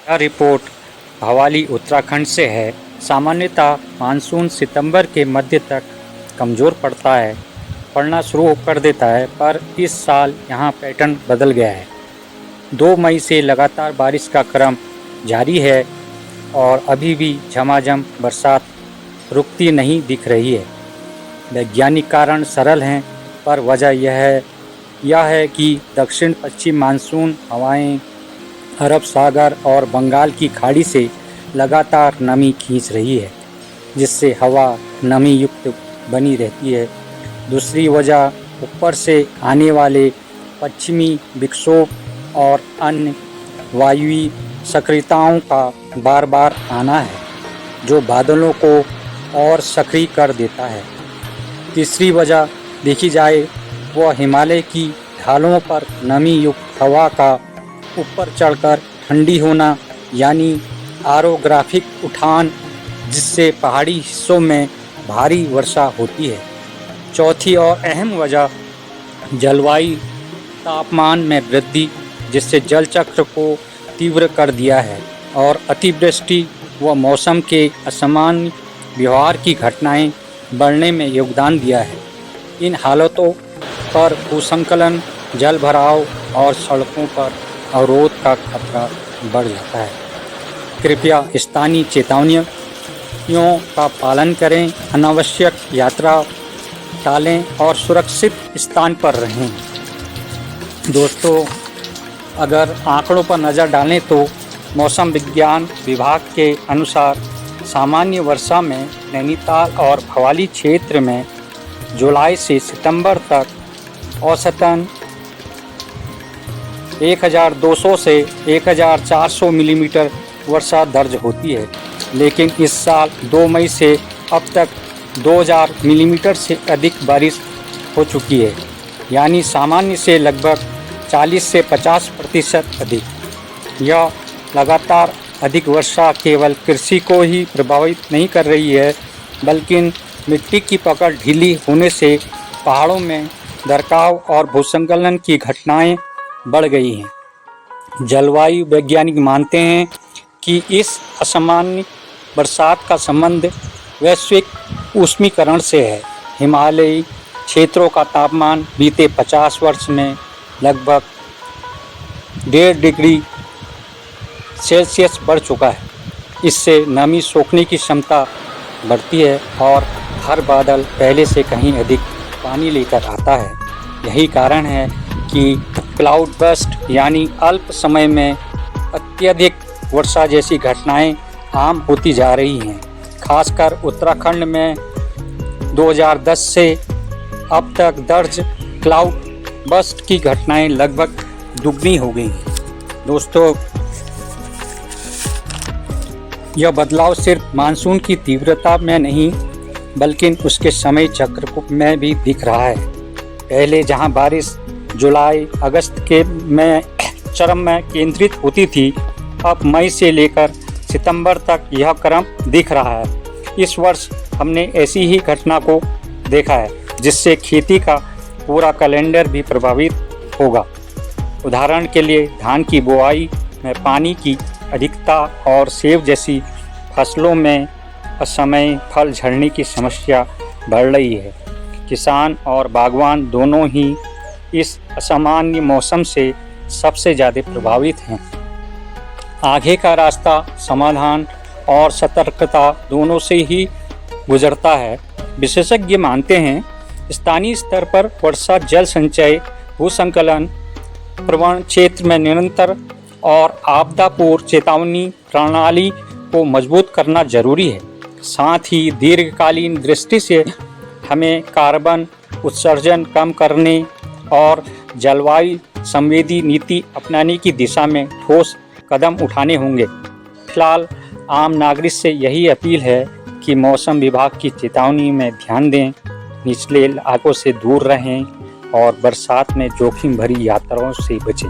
यह रिपोर्ट भवाली उत्तराखंड से है। सामान्यतः मानसून सितंबर के मध्य तक कमज़ोर पड़ना शुरू कर देता है, पर इस साल यहाँ पैटर्न बदल गया है। 2 मई से लगातार बारिश का क्रम जारी है और अभी भी झमाझम बरसात रुकती नहीं दिख रही है। वैज्ञानिक कारण सरल हैं, पर वजह यह है कि दक्षिण पश्चिम मानसून हवाएं अरब सागर और बंगाल की खाड़ी से लगातार नमी खींच रही है, जिससे हवा नमी युक्त बनी रहती है। दूसरी वजह ऊपर से आने वाले पश्चिमी विक्षोभ और अन्य वायुवी सक्रियताओं का बार बार आना है, जो बादलों को और सक्रिय कर देता है। तीसरी वजह देखी जाए वह हिमालय की ढालों पर नमी युक्त हवा का ऊपर चढ़कर ठंडी होना, यानी ऑरोग्राफिक उठान, जिससे पहाड़ी हिस्सों में भारी वर्षा होती है। चौथी और अहम वजह जलवायु तापमान में वृद्धि, जिससे जल चक्र को तीव्र कर दिया है और अतिवृष्टि व मौसम के असामान्य व्यवहार की घटनाएं बढ़ने में योगदान दिया है। इन हालातों पर भूस्खलन, जल भराव और सड़कों पर अवरोध का खतरा बढ़ जाता है। कृपया स्थानीय चेतावनियों का पालन करें, अनावश्यक यात्रा टालें और सुरक्षित स्थान पर रहें। दोस्तों, अगर आंकड़ों पर नज़र डालें तो मौसम विज्ञान विभाग के अनुसार सामान्य वर्षा में नैनीताल और भवाली क्षेत्र में जुलाई से सितंबर तक औसतन 1200 से 1400 मिलीमीटर वर्षा दर्ज होती है, लेकिन इस साल 2 मई से अब तक 2000 मिलीमीटर से अधिक बारिश हो चुकी है, यानी सामान्य से लगभग 40 से 50% अधिक। यह लगातार अधिक वर्षा केवल कृषि को ही प्रभावित नहीं कर रही है, बल्कि मिट्टी की पकड़ ढीली होने से पहाड़ों में दरकाव और भूस्खलन की घटनाएं बढ़ गई हैं। जलवायु वैज्ञानिक मानते हैं कि इस असामान्य बरसात का संबंध वैश्विक ऊष्मीकरण से है। हिमालयी क्षेत्रों का तापमान बीते 50 वर्ष में लगभग 1.5 डिग्री सेल्सियस बढ़ चुका है। इससे नमी सोखने की क्षमता बढ़ती है और हर बादल पहले से कहीं अधिक पानी लेकर आता है। यही कारण है कि क्लाउड बर्स्ट यानी अल्प समय में अत्यधिक वर्षा जैसी घटनाएं आम होती जा रही हैं। खासकर उत्तराखंड में 2010 से अब तक दर्ज क्लाउड बर्स्ट की घटनाएं लगभग दुगनी हो गई हैं। दोस्तों, यह बदलाव सिर्फ मानसून की तीव्रता में नहीं, बल्कि उसके समय चक्र में भी दिख रहा है। पहले जहां बारिश जुलाई अगस्त के में चरम में केंद्रित होती थी, अब मई से लेकर सितंबर तक यह क्रम दिख रहा है। इस वर्ष हमने ऐसी ही घटना को देखा है, जिससे खेती का पूरा कैलेंडर भी प्रभावित होगा। उदाहरण के लिए धान की बुआई में पानी की अधिकता और सेब जैसी फसलों में असमय फल झड़ने की समस्या बढ़ रही है। किसान और बागवान दोनों ही इस असामान्य मौसम से सबसे ज़्यादा प्रभावित हैं। आगे का रास्ता समाधान और सतर्कता दोनों से ही गुजरता है। विशेषज्ञ मानते हैं स्थानीय स्तर पर वर्षा जल संचय, भूस्खलन प्रवण क्षेत्र में निरंतर और आपदा पूर्व चेतावनी प्रणाली को मजबूत करना जरूरी है। साथ ही दीर्घकालीन दृष्टि से हमें कार्बन उत्सर्जन कम करने और जलवायु संवेदी नीति अपनाने की दिशा में ठोस कदम उठाने होंगे। फिलहाल आम नागरिक से यही अपील है कि मौसम विभाग की चेतावनी में ध्यान दें, निचले इलाकों से दूर रहें और बरसात में जोखिम भरी यात्राओं से बचें।